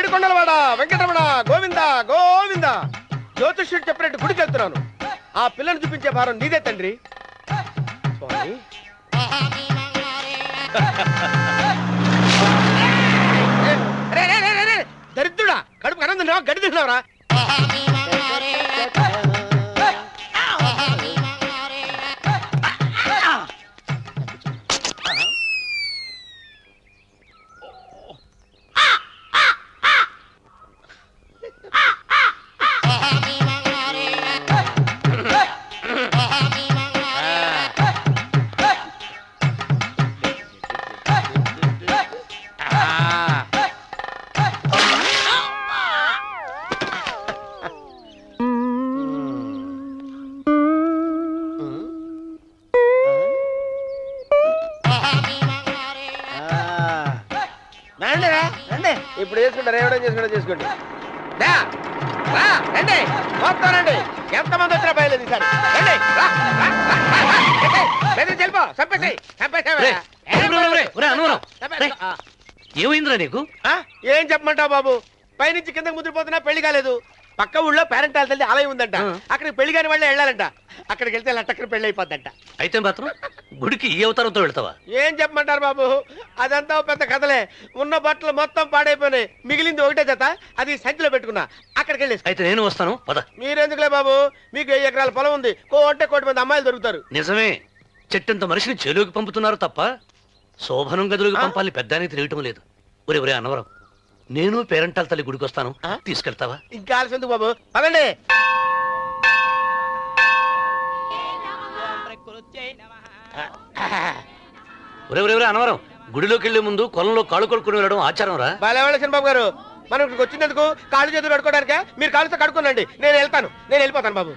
ఏడుకొండలవాడ వెంకటరమణ గోవింద గోవింద. జ్యోతిష్యుడు చెప్పినట్టు గుడికి వెళ్తున్నాను. ఆ పిల్లను చూపించే భారం నీదే తండ్రి. స్వామి దరిద్రుడా, కడుపు అన్నం తిన్నావా గడి తిన్నావరా? ఇప్పుడు చేసుకుంటారు, ఏమైనా చేసుకుంటా చేసుకోండి. రండి మొత్తం రండి, ఎంతమంది వచ్చినా బయలుదేరి సార్ ఏమైందిరా నీకు? ఏం చెప్పమంటావు బాబు, పైనుంచి కిందకి ముద్రపోతున్నా పెళ్లి కాలేదు. పక్క ఊళ్ళో పేరెంటాల తల్లి ఆలయం ఉందంట, అక్కడికి పెళ్లి కాని వాళ్ళే వెళ్ళాలంట. అక్కడికి వెళ్తే లట్టక్కన పెళ్లి అయిపోద్దంట. అయితే మాత్రం గుడికి ఈ అవతారంతో వెళ్తావా? ఏం చెప్పమంటారు బాబు, అదంతా పెద్ద కథలే. ఉన్న బట్టలు మొత్తం పాడైపోయినాయి, మిగిలింది ఒకటే జత, అది సంచిలో పెట్టుకున్నా. అక్కడికి వెళ్ళేసి అయితే నేను వస్తాను పద. మీరెందుకులే బాబు, మీకు 10 ఎకరాల పొలం ఉంది, అంటే 1 కోటి మంది అమ్మాయిలు దొరుకుతారు. నిజమే, చెట్టంత మనిషిని చెరువుకి పంపుతున్నారు తప్ప శోభనం గదులకు పంపాలని పెద్దానికి తెలియటం లేదు. ఒరే ఒరే అన్నవరం, నేను పేరెంటాల తల్లి గుడికి వస్తాను, తీసుకెళ్తావా? ఇంకా ఆలస్యం ఎందుకు బాబు, పదండి. ఒరే ఒరే ఒరే అన్నవరం, గుడిలోకి వెళ్లే ముందు కొలంలో కాళ్ళు కొడుకుని వెళ్ళడం ఆచారం రా. బాలేవాళ్ళ చంద్రబాబు గారు, మనం ఇక్కడికి వచ్చినందుకు కాళ్ళు చేతులు కడుక్కోవడానికే. మీరు కాళ్ళతో కడుక్కోనండి, నేను వెళ్తాను, నేను వెళ్ళిపోతాను బాబు.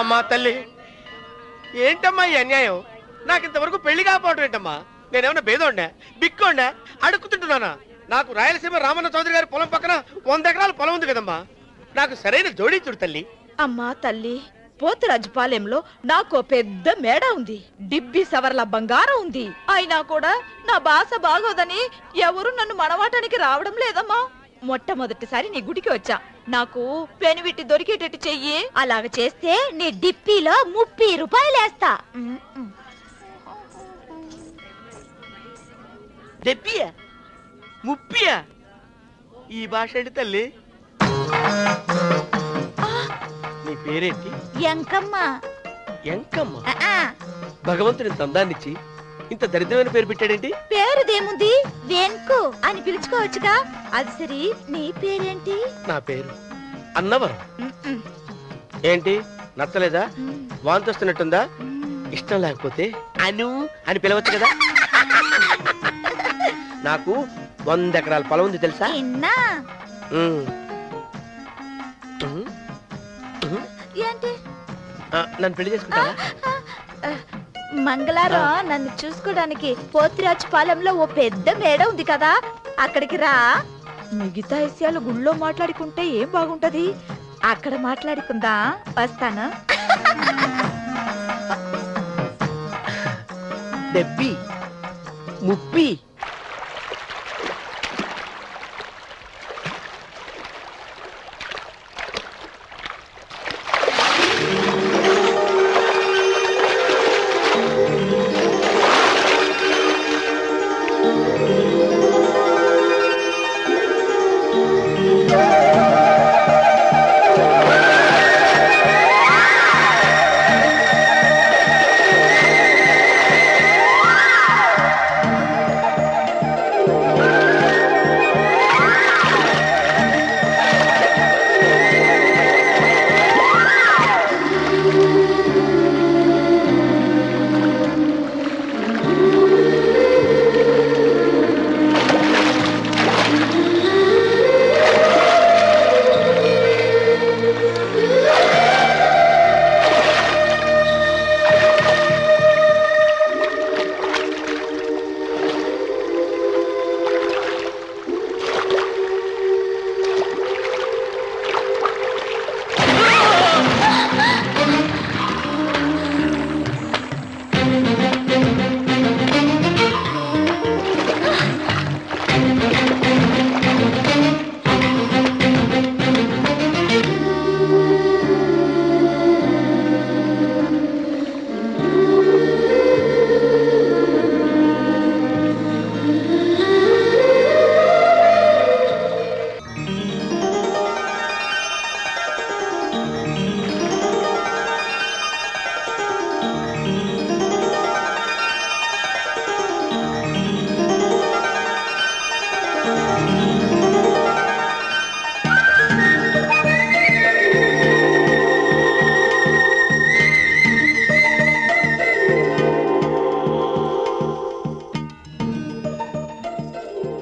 అమ్మా తల్లి, ఏంటమ్మా ఈ అన్యాయం? నాకు ఇంతవరకు పెళ్లి కాకపోవటం ఏంటమ్మా? నేనేమన్నా బేదోండా, బిక్కోండా, అడుక్కుతుంటున్నానా? నాకు రాయలసీమ రామన్న చౌదరి గారి పొలం పక్కన 100 ఎకరాల పొలం ఉంది కదమ్మా. నాకు సరైన జోడించుడు తల్లి. అమ్మా తల్లి, పోతురాజుపాలెంలో నాకు పెద్ద మేడ ఉంది, డిబ్బి సవర్ల బంగారం ఉంది. అయినా కూడా నా భాష బాగోదని ఎవరు నన్ను మనవాటానికి రావడం లేదమ్మా. మొట్టమొదటిసారి నీ గుడికి వచ్చా, నాకు పెనువిట్టి దొరికేటట్టు చెయ్యి. అలాగ చేస్తే నీ డిప్పిలో 30 రూపాయలు వేస్తా. డెబ్బియా 30? ఈ భాష ఏంటి తల్లి? నీ పేరేంటి? ఎంకమ్మ. ఎంకమ్మ? భగవంతుని ఇంత అందాన్నిచ్చి ఇంత దరిద్రమైన పేరు పెట్టాడేంటి? పేరుదేముంది, వెంకు అని పిలుచుకోవచ్చుగా. అది సరి, నీ పేరేంటి? నా పేరు అన్నవరం. ఏంటి నచ్చలేదా? వాంతొస్తున్నట్టుందా? ఇష్టం లేకపోతే అను అని పిలవచ్చు కదా. నాకు 100 ఎకరాల పొలం ఉంది తెలుసా? ఏంటి? నన్ను పెళ్లి చేసుకుంటావా? మంగళారం నన్ను చూసుకోవడానికి పోతిరాజుపాలెంలో ఓ పెద్ద మేడ ఉంది కదా, అక్కడికి రా. మిగతా విషయాలు గుళ్ళో మాట్లాడుకుంటే ఏం బాగుంటది, అక్కడ మాట్లాడుకుందా. వస్తాను. డెబ్బి 30.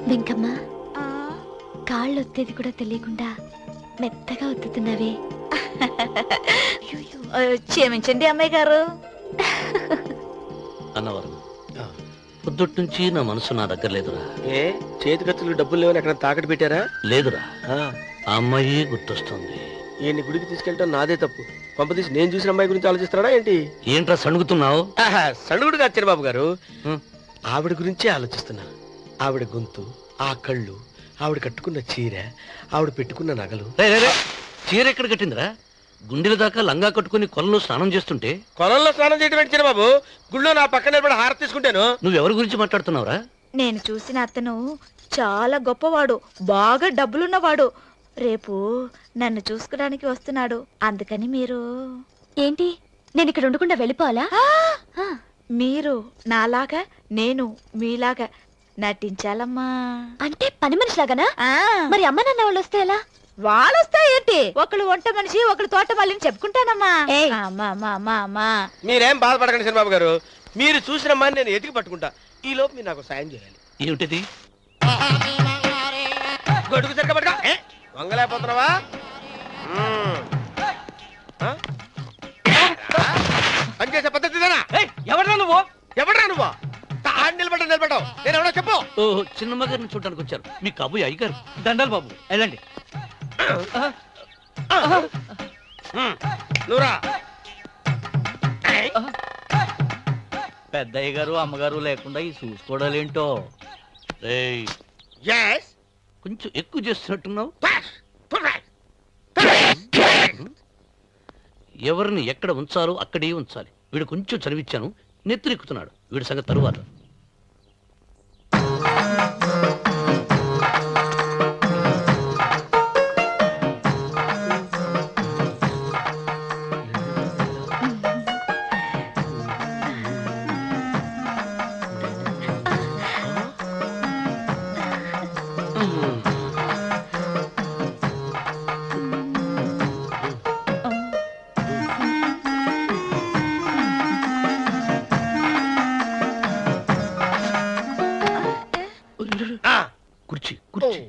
వెంకమ్మ, కాళ్ళు ఒత్తేది కూడా తెలియకుండా మెత్తగా ఒత్తుతున్నవే. క్షమించండి అమ్మాయి గారు. అన్నవరం, పొద్దుటి నుంచి నా మనసు నా దగ్గర లేదురా. ఏ చేతి ఖర్చులు డబ్బులు లేవని ఎక్కడ తాకట్టు పెట్టారా? లేదురా, ఆ అమ్మాయి గుర్తొస్తుంది. ఈయన్ని గుడికి తీసుకెళ్ళటం నాదే తప్పు. పంపతీసి నేను చూసిన అమ్మాయి గురించి ఆలోచిస్తున్నాడా ఏంటి? ఏంట్రా సణుగుతున్నావు? సణుగుడు కాదు చిరబాబు గారు, ఆవిడ గురించే ఆలోచిస్తున్నా. ఆవిడ గొంతు, ఆ కళ్ళు, ఆవిడ కట్టుకున్న చీర, ఆవిడ పెట్టుకున్న నగలు. చీర ఎక్కడ కట్టిందిరా? గుండెల దాకా లంగా కట్టుకుని కొలంలో స్నానం చేస్తుంటే. కొలంలో స్నానం చేయడం ఏంటి చిరబాబు? గుళ్ళో నా పక్కన నిలబడి హారతి తీసుకుంటాను. నువ్వెవరి గురించి మాట్లాడుతున్నావురా? నేను చూసిన అతను చాలా గొప్పవాడు, బాగా డబ్బులున్నవాడు. రేపు నన్ను చూసుకోవడానికి వస్తున్నాడు. అందుకని మీరు ఏంటి, నేను ఇక్కడ ఉండకుండా వెళ్ళిపోవాలా? మీరు నాలాగా, నేను మీలాగా నటించాలమ్మా. అంటే పని మనిషిలాగానా? మరి అమ్మ నాన్న వాళ్ళు వస్తే ఎలా? వాళ్ళొస్తా ఏంటి, ఒకళ్ళు వంట మనిషి, ఒకళ్ళు తోట మళ్ళీ చెప్పుకుంటానమ్మా. మీరేం బాధపడకండి చంద్రబాబు గారు. మీరు చూసిన అమ్మాయిని నేను ఎతికి పట్టుకుంటా. ఈ లోపు మీరు నాకు సాయం చేయాలి. ఏమిటిది? గొడుగు సరిగ్గా పట్టుకో. వంగలేకపోతున్నావా? పనిచేసే పద్ధతి ఎవడరా నువ్వు? ఎవడరా నువ్వు? నిలబడ్డావు. నేను ఎవడో చెప్పు. చిన్నమ్మ గారిని చూడడానికి వచ్చారు. మీ కాబోయే అయ్యగారు. దండాలు బాబు, వెళ్ళండి. నువ్వురా. పెద్దయ్య గారు అమ్మగారు లేకుండా ఈ చూసుకోవడాలేంటో. కొంచెం ఎక్కువ చేస్తున్నట్టున్నావు. ఎవరిని ఎక్కడ ఉంచాలో అక్కడే ఉంచాలి. వీడు కొంచెం చదివిచ్చాను, నెత్తిరెక్కుతున్నాడు. వీడి సంగతి తరువాత. కుర్చీ కుర్చీ.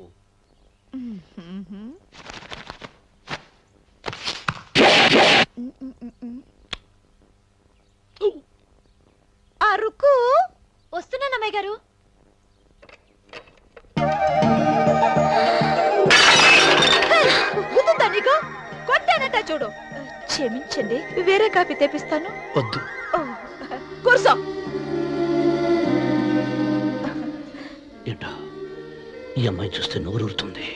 అరుకు వస్తున్నాను అమ్మాయి గారు. కొట్టానట చూడు. క్షమించండి, వేరే కాపీ తెప్పిస్తాను. వద్దు. కూర్చో. ఏంటా, ఈ అమ్మాయి చూస్తే నోరూరుతుంది.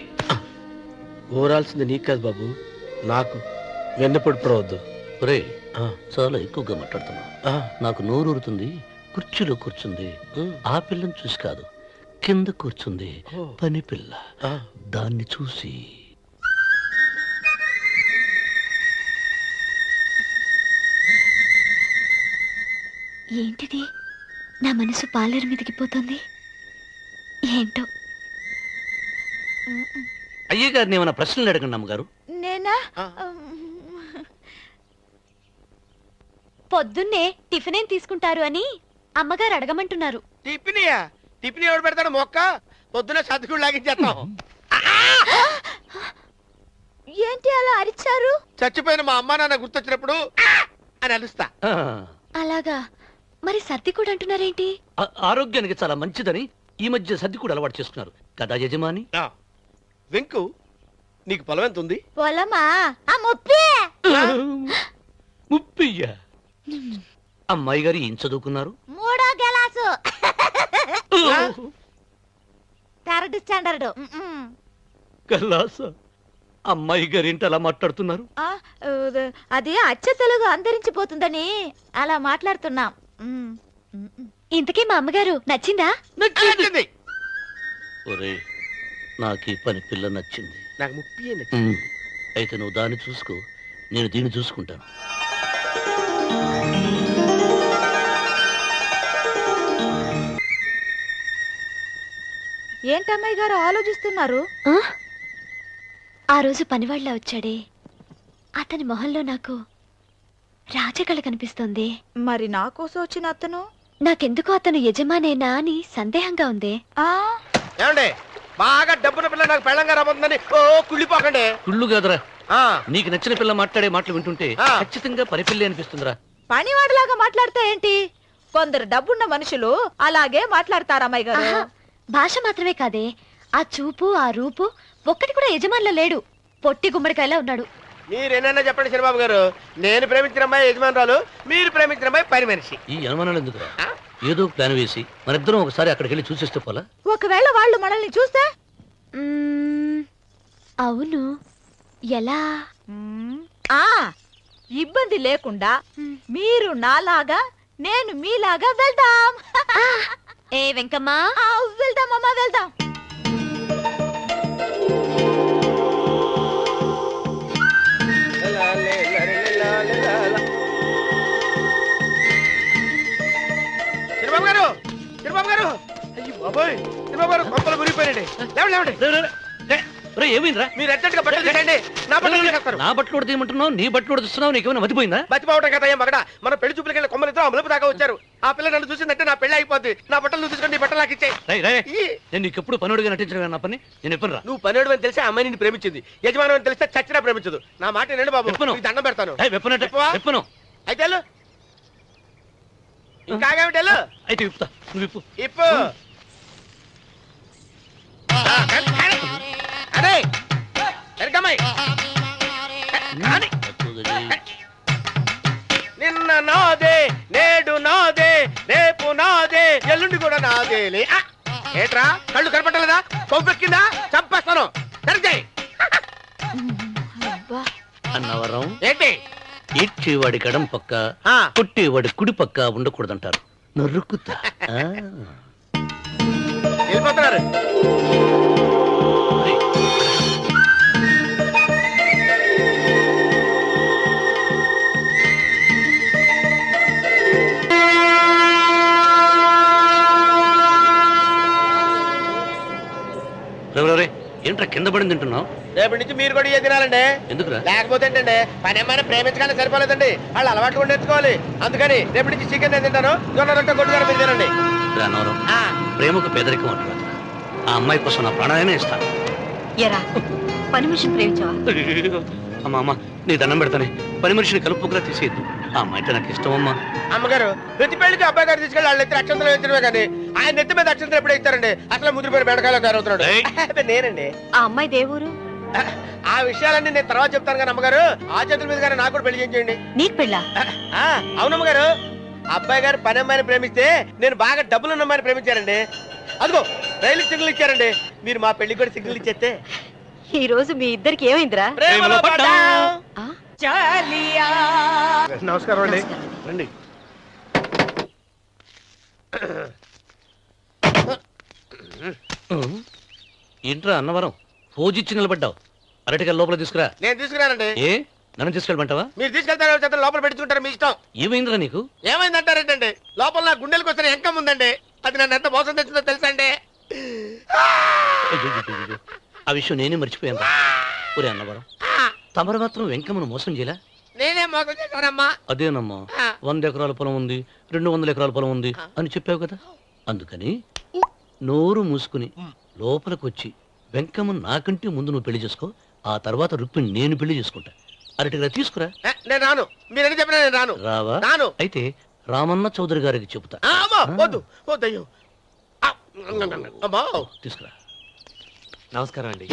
ఊరాల్సింది నీకు కాదు బాబు, నాకు. వెన్నపొడి పడవద్దు. ఒరే, చాలా ఎక్కువగా మాట్లాడుతున్నా. నాకు నోరూరుతుంది. కుర్చీలో కూర్చుంది. ఆ పిల్లని చూసి కాదు, కింద కూర్చుంది పని పిల్ల. దాన్ని చూసి. ఏంటిది, నా మనసు పాలేరు మీదకి పోతుంది ఏంటో. అయ్య గారిని ఏమైనా ప్రశ్నలు అడగండి అమ్మగారు. నేనా? పొద్దున్నే టిఫిన్ ఏం తీసుకుంటారు అని అమ్మగారు అడగమంటున్నారు. టిఫినియా? టిఫిన్ ఎవడు పెడతాడు మొక్క? పొద్దునే సతుకుడు లాగించేస్తాం. ఏంటి అలా అరిచారు? చచ్చిపోయిన మా అమ్మా నాన్న గుర్తొచ్చినప్పుడు అని అలుస్తా. అలాగా? మరి సర్ది కూడా అంటున్నారేంటి? ఆరోగ్యానికి చాలా మంచిదని ఈ మధ్య సర్ది కూడా అలవాటు చేసుకున్నారు కదా యజమాని. వెంకు, నీకు పొలం ఎంత ఉంది? పొలమా? ముప్పయ్యా. అమ్మాయి గారు ఏం చదువుకున్నారు? 3వ క్లాసు, 3rd స్టాండర్డ్. కల్లాస. అమ్మాయి గారు ఏంటి అలా మాట్లాడుతున్నారు? అది అచ్చ తెలుగు అంతరించిపోతుందని అలా మాట్లాడుతున్నాం. ఇంతకీ మా అమ్మగారు నచ్చిందా? నచ్చింది. ఒరే, నాకు ఈ పని పిల్ల నచ్చింది. నాకు ముప్పి. అయితే నువ్వు దాన్ని చూసుకో, నేను దీన్ని చూసుకుంటాను. ఏంటమ్మాయి గారు ఆలోచిస్తున్నారు? ఆ రోజు పనివాళ్ళ వచ్చాడే, అతని మొహంలో నాకు రాజకళ కనిపిస్తోంది. మరి నా కోసం వచ్చిన అతను? నాకెందుకు అతను యజమానేనా అని సందేహంగా ఉంది. ఏమండి, బాగా డబ్బున పిల్ల నాకు పెళ్ళంగా రాబోతుందని ఓ కుళ్ళిపోకండి. కుళ్ళు కాదురా, నీకు నచ్చిన పిల్ల మాట్లాడే మాటలు వింటుంటే ఖచ్చితంగా పని పిల్లి అనిపిస్తుందిరా. పనివాడిలాగా మాట్లాడతా ఏంటి? కొందరు డబ్బున్న మనుషులు అలాగే మాట్లాడతారు అమ్మాయి గారు. భాష మాత్రమే కాదే, ఆ చూపు ఆ రూపు ఒక్కటి కూడా యజమానిలో లేడు. పొట్టి గుమ్మడికాయలా ఉన్నాడు. మీరేనన్నా చెప్పండి చంద్రబాబు గారు, నేను ప్రేమించిన అమ్మాయి యజమానురాలు, మీరు ప్రేమించిన అమ్మాయి పని మనిషి. ఈ అనుమానాలు ఎందుకురా? ఏదో ప్లాన్ వేసి మనిద్దరం ఒకసారి అక్కడికి వెళ్ళి చూసేస్తే పోలా? ఒకవేళ వాళ్ళు మనల్ని చూస్తే? అవును, ఎలా? ఇబ్బంది లేకుండా మీరు నాలాగా నేను మీలాగా వెళ్దాం. ఏ వెంకమ్మా, వెళ్దాం అమ్మా, వెళ్దాం. చంద్రబాబు గారు, చంద్రబాబు గారు, అయ్యి బాబోయ్, చంద్రబాబు గారు కొంపలు మురిగిపోయారండి. లేవండి. ఏమైందిరా? మీరు అర్జెంట్గా బట్టలు తీసేయండి. నా బట్టలు తీసేస్తారు. నా బట్టలు ఉడతీయమంటున్నావు, నీ బట్టలు ఉడుతున్నావు, నీకేమైనా మతిపోయిందా? బతిపోవటం కదా ఏం మగడ, మన పెళ్లి చూపులకి కొమ్మలితో అమలుపు దాకా వచ్చారు. ఆ పిల్ల నన్ను చూసిందంటే నా పెళ్లి అయిపోద్ది. నా బట్టలు నువ్వు తీసుకొని నీ బట్టలు నాకు ఇచ్చేయి. నేను నీకు ఎప్పుడు పనుడిగా నటించడం నా పని. నేను ఎప్పుడు రా? నువ్వు పనివాడు అని తెలిసి అమ్మాయి నిన్ను ప్రేమించింది, యజమాని అని తెలిస్తే చచ్చినా ప్రేమించదు. నా మాట వినండి బాబు, నీకు దండం పెడతాను. విప్పను అయితే ఇంకాగేమిటి? అయితే విప్పుతా, నువ్వు విప్పు. ఇప్పు. అదే నిన్న నాదే, నేడు నాదే, రేపు నాదే, ఎల్లుండి కూడా నాదేలే. ఏట్రా కళ్ళు కనపట్టలేదా? కొవ్వెక్కిందా? చంపేస్తాను. సరిచేయి. అన్నవరం ఏంటి? ఇచ్చేవాడి గడం పక్క, కొట్టేవాడి కుడి పక్క ఉండకూడదంటారు. నరుక్కుతా. వెళ్ళిపోతున్నారు. ఏంట్రా కింద పడింది తింటున్నావు? రేపటి నుంచి మీరు కూడా తినాలండి. ఎందుకురా? లేకపోతే ఏంటండి, పని ఏమైనా ప్రేమించగానే సరిపోలేదండి, వాళ్ళు అలవాట్లు కూడా నేర్చుకోవాలి. అందుకని రేపటి నుంచి చికెన్ నేను తింటాను, జొన్న రొట్టె కొట్టుగారు మీరు తినండి. ప్రేమకు పేదరికం అంటారు. ఆ అమ్మాయి కోసం నా ప్రాణాలనే ఇస్తాను. పని మనిషిని ప్రేమించావా? అమ్మా, నీ దండం పెడతానే, పని మనిషిని కలుపుకురా తీసేయద్దు. ఆ అమ్మాయి అంటే నాకు ఇష్టం అమ్మా. అమ్మగారు, ప్రతి పెళ్లికి అబ్బాయి గారు తీసుకెళ్ళి వాళ్ళు ఎత్తి అక్షంతలు వేయించడమే కానీ ఆయన నెత్తి మీద అక్షంతలు ఎప్పుడే ఇస్తారండి? అసలు ముదిరిపోయిన బెండకాయలో తయారవుతున్నాడు. నేనండి. ఆ అమ్మాయి దేవురు? ఆ విషయాలన్నీ నేను తర్వాత చెప్తాను కానీ అమ్మగారు, ఆ చేతుల మీద కానీ నాకు కూడా పెళ్లి చేయించండి. నీకు పెళ్ళా? అవునమ్మగారు, అబ్బాయి గారు పని అమ్మాయిని ప్రేమిస్తే నేను బాగా డబ్బులున్న అమ్మాయిని ప్రేమించారండి. అదిగో రైలు సిగ్నల్ ఇచ్చారండి. మీరు మా పెళ్లికి కూడా సిగ్నల్ ఇచ్చేస్తే. ఈ రోజు మీ ఇద్దరికి ఏమైందిరా? నమస్కారం అండి. రండి. ఏంట్రా అన్నవరం, పోజిచ్చి నిలబడ్డావు? అరటిగా లోపల తీసుకురా. నేను తీసుకురానండి. ఏ నన్ను తీసుకెళ్ళమంటావా? మీరు తీసుకెళ్తారు, లోపల పెట్టుకుంటారు, మీ ఇష్టం. ఏమైందిరా నీకు? ఏమైందంటారేంటండి? లోపల నా గుండెలకు వస్తున్న ఎంకం ఉందండి, అది నన్ను ఎంత మోసం తెచ్చిందో తెలుసా అండి? ఆ విషయం నేనే మర్చిపోయాను. ఒరే అన్నవరం, తమరు మాత్రం వెంకమ్మను మోసం చేయలే? నేనే మోసం చేశానమ్మా. అదేనమ్మా, 100 ఎకరాల పొలం ఉంది, 200 ఎకరాల పొలం ఉంది అని చెప్పావు కదా. అందుకని నోరు మూసుకుని లోపలికి వచ్చి వెంకమ్మ నాకంటే ముందు నువ్వు పెళ్లి చేసుకో, ఆ తర్వాత రుక్మిణి నేను పెళ్లి చేసుకుంటా. అరటిగా తీసుకురా. నేను రాను. మీరని చెప్పినా నేను రాను. రావా? రాను. అయితే రామన్న చౌదరి గారికి చెబుతా. వద్దు వద్దయ్యో. తీసుకురా. నమస్కారం అండి.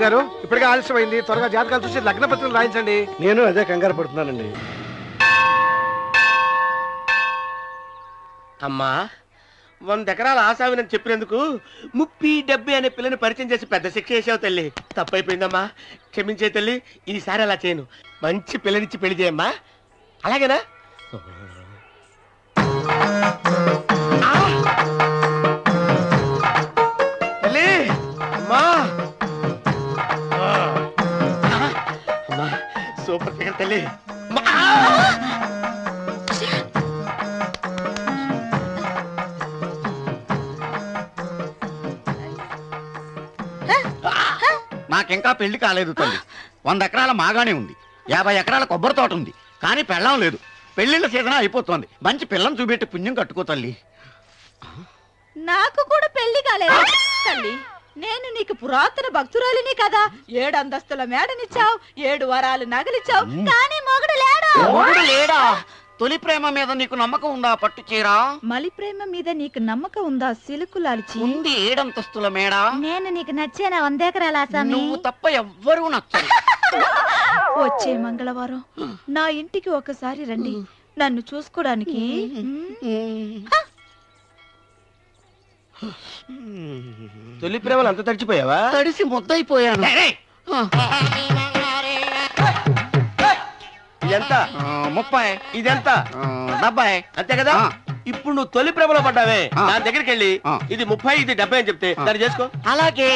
పంతులు గారు ఇప్పటికే ఆలస్యమైంది, త్వరగా జాతకాలు చూసి లగ్న పత్రికలు రాయించండి. నేను అదే కంగారు పడుతున్నానండి. అమ్మా 100 ఎకరాల ఆసావినని చెప్పినందుకు 30-70 అనే పిల్లని పరిచయం చేసి పెద్ద శిక్ష చేసావు తల్లి. తప్పైపోయిందమ్మా, క్షమించే తల్లి. ఈసారి అలా చేయను, మంచి పిల్లనిచ్చి పెళ్లి చేయమ్మా. అలాగేనా? తల్లి అమ్మా, అమ్మా సూపర్ ఫిగర్ తల్లి. నాకింకా పెళ్లి కాలేదు తల్లి. 100 ఎకరాల మాగానే ఉంది, 50 ఎకరాల కొబ్బరి తోట ఉంది, కానీ పెళ్ళం లేదు. పెళ్లిళ్ళ సీజన్ అయిపోతుంది. మంచి పిల్లని చూపెట్టి పుణ్యం కట్టుకో తల్లి. నాకు కూడా పెళ్లి కాలేదు తల్లి. నేను నీకు పురాతన భక్తురాలిని కదా. 7 అంతస్తుల మేడనిచ్చావు, 7 వరాలు నగలిచ్చావు, కానీ మొగుడు లేడా? మొగుడు లేడా? తొలి ప్రేమ మీద నీకు నమ్మకం ఉందా? పట్టు చీరా. మలి ప్రేమ మీద నీకు నమ్మకం ఉందా? సిలుకులాల్చి ఉంది 7 అంతస్తుల మేడ. నేను నీకు నచ్చేనా 100 ఎకరాల ఆసామి? నువ్వు తప్ప ఎవ్వరూ నచ్చరు. వచ్చే మంగళవారం నా ఇంటికి ఒకసారి రండి, నన్ను చూసుకోడానికి. తొలి ప్రేమలు అంత తడిచిపోయావా? తడిసి ముద్దయిపోయాను. ఇదెంత? 30. ఇదెంత? 70. అంతే కదా? ఇప్పుడు నువ్వు తొలి ప్రేమలో పడ్డావే, దాని దగ్గరికి వెళ్ళి ఇది 30 ఇది 70 అని చెప్తే దాన్ని చేసుకో. అలాగే.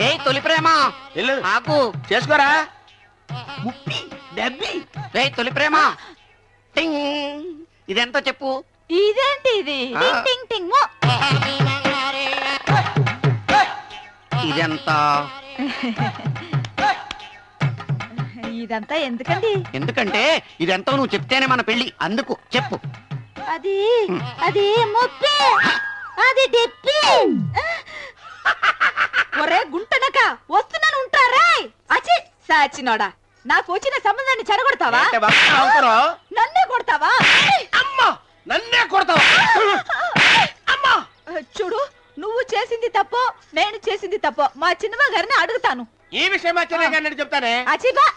ఏ తొలి ప్రేమ ఆకు చేసుకోరా. 30 70. ఏ తొలి ప్రేమ ఇదెంత చెప్పు. ఇదేంటి ఇది? టింగ్ టింగ్ టింగ్. ఇదెంత? ఇదంతా ఎందుకండి? ఎందుకంటే ఇదెంతో నువ్వు చెప్తేనే మన పెళ్లి, అందుకు చెప్పు. అది అది 30, అది 70. ఒరే గుంటనక, వస్తున్నాను ఉంటారా? అచ్చి సాచినోడా, నాకు వచ్చిన సంబంధాన్ని చెడగొడతావా? నన్నే కొడతావా? అమ్మా నన్నే కొడతావా? అమ్మా చూడు, నువ్వు చేసింది తప్పో నేను చేసింది తప్పో మా చిన్నమ్మ గారిని అడుగుతాను. ఈ విషయం మా చిన్న గారిని చెప్తానే. అచ్చిబా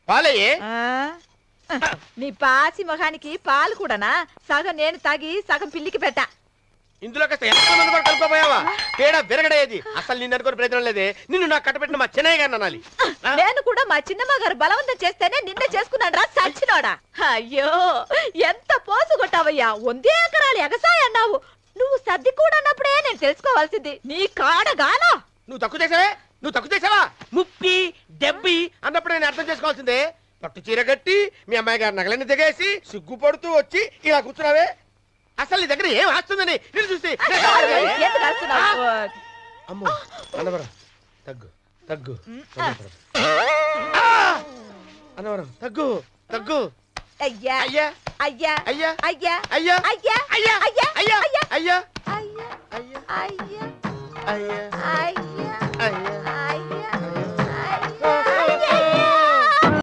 పాలయ్యే. నీ పాసి మొహానికి పాలు కూడానా? సగం నేను తాగి సగం పిల్లికి పెట్టా. ఇందులో కాస్త ఎంతమంది కూడా కలుపుకోపోయావా? పేడ విరగడేది. అసలు నిన్ను అనుకుని ప్రయత్నం లేదే. నిన్ను నాకు కట్టబెట్టిన మా చిన్నయ్య గారిని అనాలి. నేను కూడా మా చిన్నమ్మ గారు బలవంతం చేస్తేనే నిన్నే చేసుకున్నాడు రా సచ్చినోడా. అయ్యో ఎంత పోసు కొట్టావయ్యా. 100 ఎకరాలు ఎగసాయ అన్నావు. నువ్వు సర్ది కూడా అన్నప్పుడే నేను తెలుసుకోవాల్సింది. నీ కాడగానా? నువ్వు తక్కువ చేసావే, నువ్వు తక్కువ చేసావా? 30 70 అన్నప్పుడు నేను అర్థం చేసుకోవాల్సిందే. పట్టు చీర కట్టి మీ అమ్మాయి గారు నగలన్నీ దిగేసి సిగ్గుపడుతూ వచ్చి ఇలా కూర్చున్నావే. అసలు నీ దగ్గర ఏం వస్తుందని నేను చూసి. అమ్మో అన్నవరం తగ్గు తగ్గు. అన్నవరం తగ్గు తగ్గు. అయ్యా అయ్యా అయ్యా అయ్యా అయ్యా అయ్యా అయ్యా అయ్యా అయ్యా అయ్యా అయ్యా అయ్యా అయ్యా అయ్యా అయ్యా అయ్యా అయ్యా